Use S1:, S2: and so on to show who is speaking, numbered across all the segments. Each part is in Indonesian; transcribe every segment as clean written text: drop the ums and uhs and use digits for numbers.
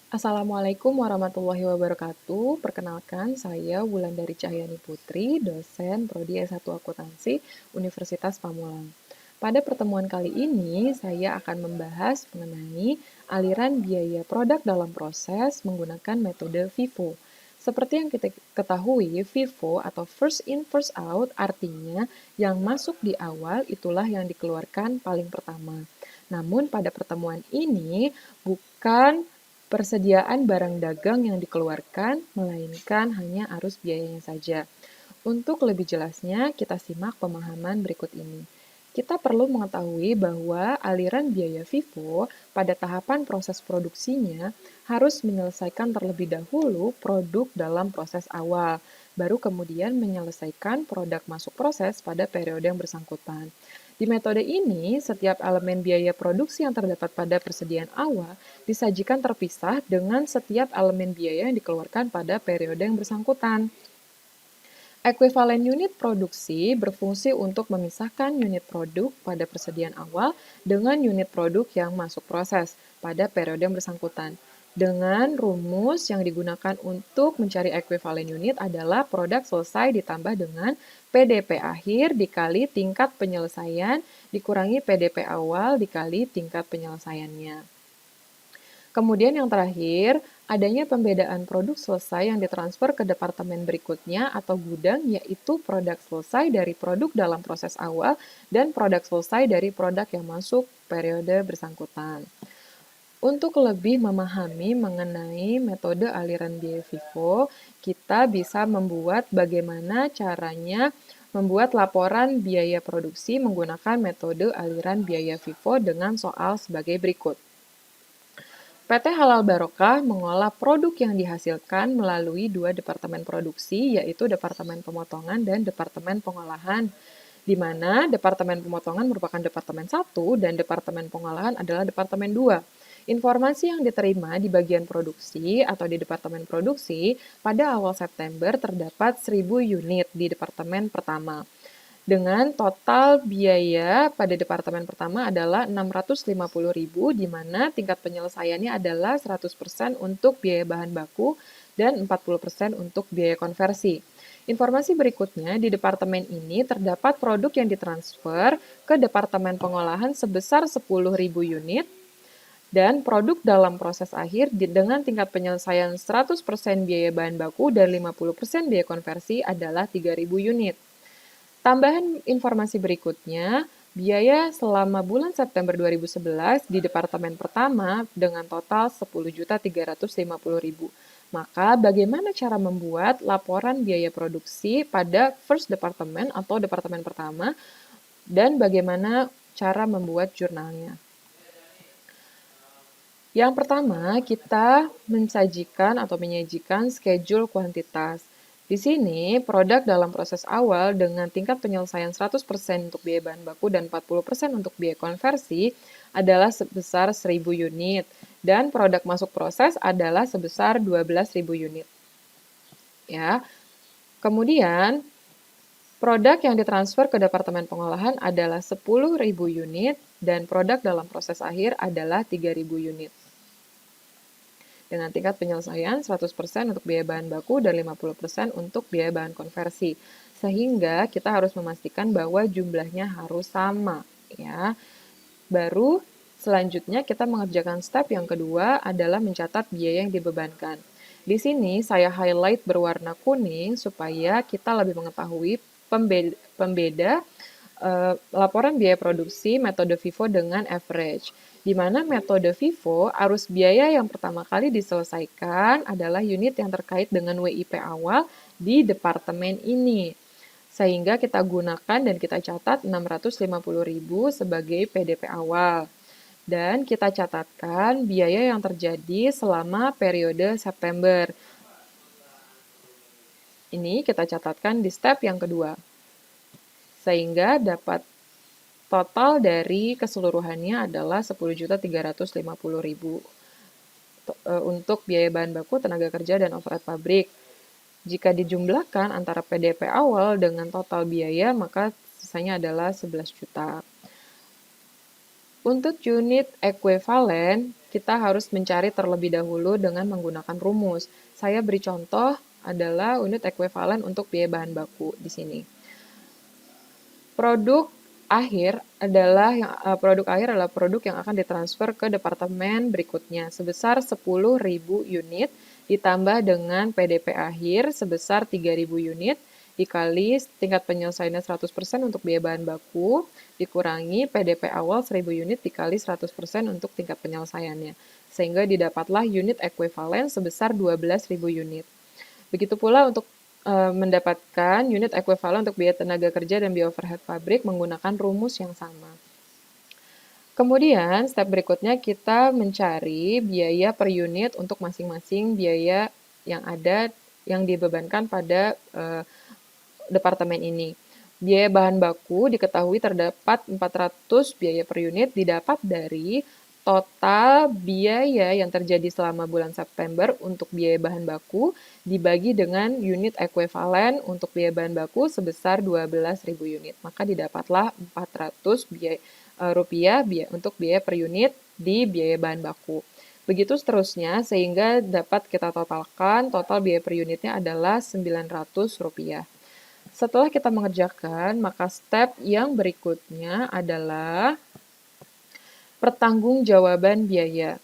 S1: Assalamualaikum warahmatullahi wabarakatuh. Perkenalkan, saya Wulandari Cahyani Putri, dosen Prodi S1 Akuntansi Universitas Pamulang. Pada pertemuan kali ini, saya akan membahas mengenai aliran biaya produk dalam proses menggunakan metode FIFO. Seperti yang kita ketahui, FIFO atau First In First Out artinya yang masuk di awal itulah yang dikeluarkan paling pertama. Namun pada pertemuan ini bukan persediaan barang dagang yang dikeluarkan, melainkan hanya arus biayanya saja. Untuk lebih jelasnya, kita simak pemahaman berikut ini. Kita perlu mengetahui bahwa aliran biaya FIFO pada tahapan proses produksinya harus menyelesaikan terlebih dahulu produk dalam proses awal, baru kemudian menyelesaikan produk masuk proses pada periode yang bersangkutan. Di metode ini, setiap elemen biaya produksi yang terdapat pada persediaan awal disajikan terpisah dengan setiap elemen biaya yang dikeluarkan pada periode yang bersangkutan. Ekuivalen unit produksi berfungsi untuk memisahkan unit produk pada persediaan awal dengan unit produk yang masuk proses pada periode yang bersangkutan. Dengan rumus yang digunakan untuk mencari ekuivalen unit adalah produk selesai ditambah dengan PDP akhir dikali tingkat penyelesaian dikurangi PDP awal dikali tingkat penyelesaiannya. Kemudian yang terakhir, adanya pembedaan produk selesai yang ditransfer ke departemen berikutnya atau gudang, yaitu produk selesai dari produk dalam proses awal dan produk selesai dari produk yang masuk periode bersangkutan. Untuk lebih memahami mengenai metode aliran biaya FIFO, kita bisa membuat bagaimana caranya membuat laporan biaya produksi menggunakan metode aliran biaya FIFO dengan soal sebagai berikut. PT Halal Barokah mengolah produk yang dihasilkan melalui dua departemen produksi, yaitu Departemen Pemotongan dan Departemen Pengolahan, di mana Departemen Pemotongan merupakan Departemen 1 dan Departemen Pengolahan adalah Departemen 2. Informasi yang diterima di bagian produksi atau di Departemen Produksi pada awal September terdapat 1.000 unit di Departemen pertama. Dengan total biaya pada departemen pertama adalah 650.000, di mana tingkat penyelesaiannya adalah 100% untuk biaya bahan baku dan 40% untuk biaya konversi. Informasi berikutnya, di departemen ini terdapat produk yang ditransfer ke departemen pengolahan sebesar 10.000 unit, dan produk dalam proses akhir dengan tingkat penyelesaian 100% biaya bahan baku dan 50% biaya konversi adalah 3.000 unit. Tambahan informasi berikutnya, biaya selama bulan September 2011 di departemen pertama dengan total 10.350.000. Maka bagaimana cara membuat laporan biaya produksi pada first departemen atau departemen pertama dan bagaimana cara membuat jurnalnya? Yang pertama, kita menyajikan schedule kuantitas. Di sini, produk dalam proses awal dengan tingkat penyelesaian 100% untuk biaya bahan baku dan 40% untuk biaya konversi adalah sebesar 1.000 unit, dan produk masuk proses adalah sebesar 12.000 unit. Ya. Kemudian, produk yang ditransfer ke departemen pengolahan adalah 10.000 unit, dan produk dalam proses akhir adalah 3.000 unit. Dengan tingkat penyelesaian 100% untuk biaya bahan baku dan 50% untuk biaya bahan konversi. Sehingga kita harus memastikan bahwa jumlahnya harus sama, ya. Baru selanjutnya kita mengerjakan step yang kedua adalah mencatat biaya yang dibebankan. Di sini saya highlight berwarna kuning supaya kita lebih mengetahui pembeda laporan biaya produksi metode FIFO dengan average, di mana metode FIFO arus biaya yang pertama kali diselesaikan adalah unit yang terkait dengan WIP awal di departemen ini. Sehingga kita gunakan dan kita catat 650.000 sebagai PDP awal. Dan kita catatkan biaya yang terjadi selama periode September. Ini kita catatkan di step yang kedua. Sehingga dapat total dari keseluruhannya adalah 10.350.000 untuk biaya bahan baku, tenaga kerja, dan overhead pabrik. Jika dijumlahkan antara PDP awal dengan total biaya, maka sisanya adalah 11 juta. Untuk unit ekuivalen, kita harus mencari terlebih dahulu dengan menggunakan rumus. Saya beri contoh adalah unit ekuivalen untuk biaya bahan baku di sini. Produk akhir adalah produk yang akan ditransfer ke departemen berikutnya sebesar 10.000 unit ditambah dengan PDP akhir sebesar 3.000 unit dikali tingkat penyelesaiannya 100% untuk biaya bahan baku dikurangi PDP awal 1.000 unit dikali 100% untuk tingkat penyelesaiannya. Sehingga didapatlah unit ekuivalen sebesar 12.000 unit. Begitu pula untuk mendapatkan unit ekuivalen untuk biaya tenaga kerja dan biaya overhead pabrik menggunakan rumus yang sama. Kemudian, step berikutnya kita mencari biaya per unit untuk masing-masing biaya yang ada yang dibebankan pada departemen ini. Biaya bahan baku diketahui terdapat 400 biaya per unit didapat dari total biaya yang terjadi selama bulan September untuk biaya bahan baku dibagi dengan unit ekuivalen untuk biaya bahan baku sebesar 12.000 unit. Maka didapatlah 400 rupiah untuk biaya per unit di biaya bahan baku. Begitu seterusnya sehingga dapat kita totalkan total biaya per unitnya adalah 900 rupiah. Setelah kita mengerjakan, maka step yang berikutnya adalah pertanggungjawaban biaya.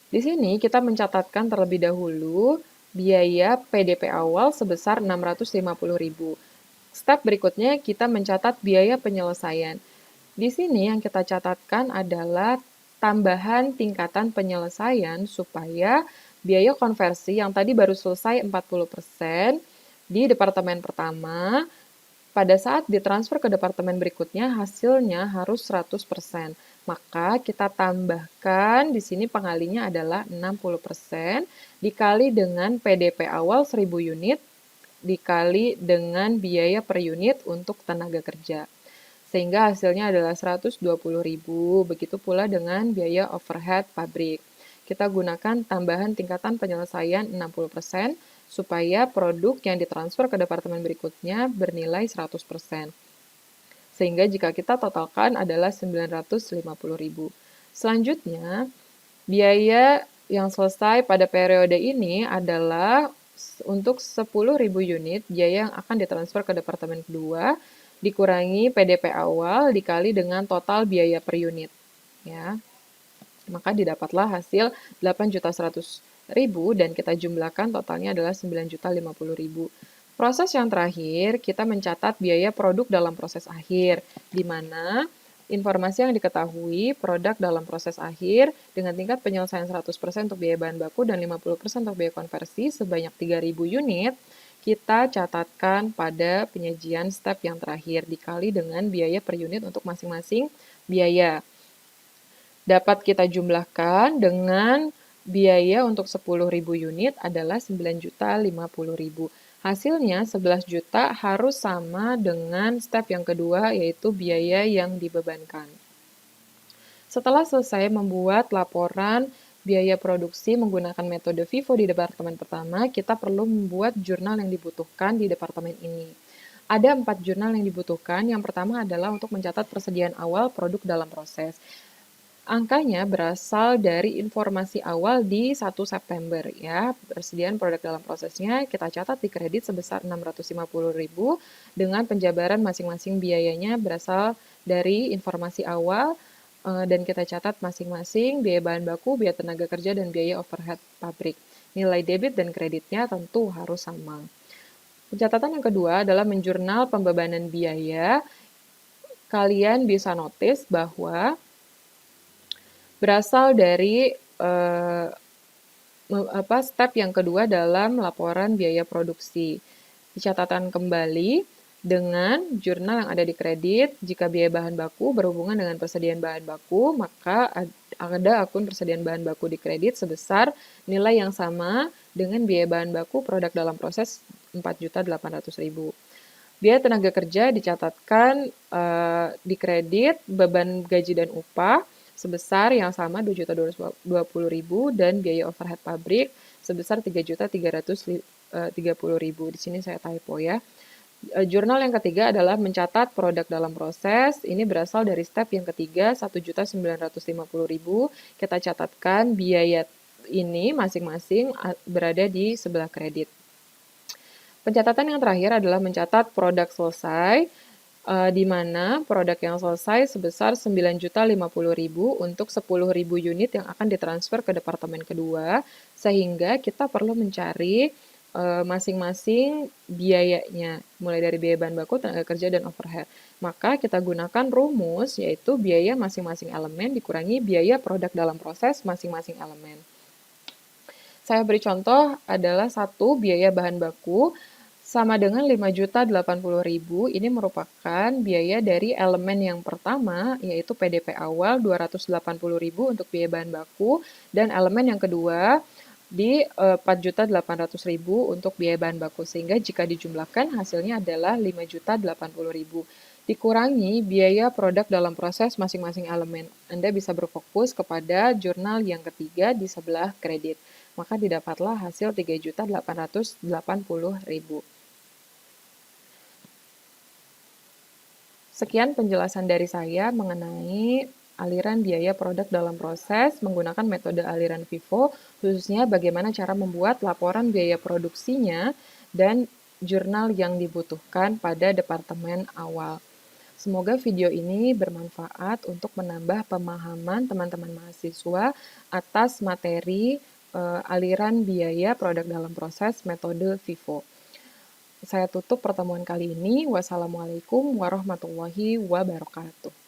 S1: Di sini kita mencatatkan terlebih dahulu biaya PDP awal sebesar 650.000. Step berikutnya kita mencatat biaya penyelesaian. Di sini yang kita catatkan adalah tambahan tingkatan penyelesaian supaya biaya konversi yang tadi baru selesai 40% di departemen pertama, pada saat ditransfer ke departemen berikutnya hasilnya harus 100%. Maka kita tambahkan di sini pengalinya adalah 60% dikali dengan PDP awal 1.000 unit dikali dengan biaya per unit untuk tenaga kerja. Sehingga hasilnya adalah 120.000. Begitu pula dengan biaya overhead pabrik. Kita gunakan tambahan tingkatan penyelesaian 60% supaya produk yang ditransfer ke departemen berikutnya bernilai 100%. Sehingga jika kita totalkan adalah 950.000. Selanjutnya, biaya yang selesai pada periode ini adalah untuk 10.000 unit biaya yang akan ditransfer ke departemen kedua dikurangi PDP awal dikali dengan total biaya per unit. Ya. Maka didapatlah hasil 8.100.000 dan kita jumlahkan totalnya adalah 9.050.000. Proses yang terakhir, kita mencatat biaya produk dalam proses akhir, di mana informasi yang diketahui produk dalam proses akhir dengan tingkat penyelesaian 100% untuk biaya bahan baku dan 50% untuk biaya konversi sebanyak 3.000 unit, kita catatkan pada penyajian step yang terakhir dikali dengan biaya per unit untuk masing-masing biaya. Dapat kita jumlahkan dengan biaya untuk 10.000 unit adalah 9.050.000. Hasilnya 11 juta harus sama dengan step yang kedua yaitu biaya yang dibebankan. Setelah selesai membuat laporan biaya produksi menggunakan metode FIFO di departemen pertama, kita perlu membuat jurnal yang dibutuhkan di departemen ini. Ada 4 jurnal yang dibutuhkan. Yang pertama adalah untuk mencatat persediaan awal produk dalam proses. Angkanya berasal dari informasi awal di 1 September ya. Persediaan produk dalam prosesnya kita catat di kredit sebesar 650.000 dengan penjabaran masing-masing biayanya berasal dari informasi awal dan kita catat masing-masing biaya bahan baku, biaya tenaga kerja, dan biaya overhead pabrik. Nilai debit dan kreditnya tentu harus sama. Pencatatan yang kedua adalah menjurnal pembebanan biaya. Kalian bisa notice bahwa berasal dari step yang kedua dalam laporan biaya produksi. Dicatatkan kembali dengan jurnal yang ada di kredit. Jika biaya bahan baku berhubungan dengan persediaan bahan baku, maka ada akun persediaan bahan baku di kredit sebesar nilai yang sama dengan biaya bahan baku produk dalam proses 4.800.000. Biaya tenaga kerja dicatatkan di kredit beban gaji dan upah sebesar yang sama 2.220.000 dan biaya overhead pabrik sebesar 3.330.000. Di sini saya typo ya. Jurnal yang ketiga adalah mencatat produk dalam proses. Ini berasal dari step yang ketiga, 1.950.000. Kita catatkan biaya ini masing-masing berada di sebelah kredit. Pencatatan yang terakhir adalah mencatat produk selesai, di mana produk yang selesai sebesar 9.050.000 untuk 10.000 unit yang akan ditransfer ke departemen kedua, sehingga kita perlu mencari masing-masing biayanya, mulai dari biaya bahan baku, tenaga kerja, dan overhead. Maka kita gunakan rumus, yaitu biaya masing-masing elemen dikurangi biaya produk dalam proses masing-masing elemen. Saya beri contoh adalah satu biaya bahan baku sama dengan 5.080.000. Ini merupakan biaya dari elemen yang pertama, yaitu PDP awal 280.000 untuk biaya bahan baku, dan elemen yang kedua di 4.800.000 untuk biaya bahan baku, sehingga jika dijumlahkan hasilnya adalah 5.080.000. Dikurangi biaya produk dalam proses masing-masing elemen. Anda bisa berfokus kepada jurnal yang ketiga di sebelah kredit. Maka didapatlah hasil 3.880.000. Sekian penjelasan dari saya mengenai aliran biaya produk dalam proses menggunakan metode aliran FIFO, khususnya bagaimana cara membuat laporan biaya produksinya dan jurnal yang dibutuhkan pada departemen awal. Semoga video ini bermanfaat untuk menambah pemahaman teman-teman mahasiswa atas materi aliran biaya produk dalam proses metode FIFO. Saya tutup pertemuan kali ini. Wassalamualaikum warahmatullahi wabarakatuh.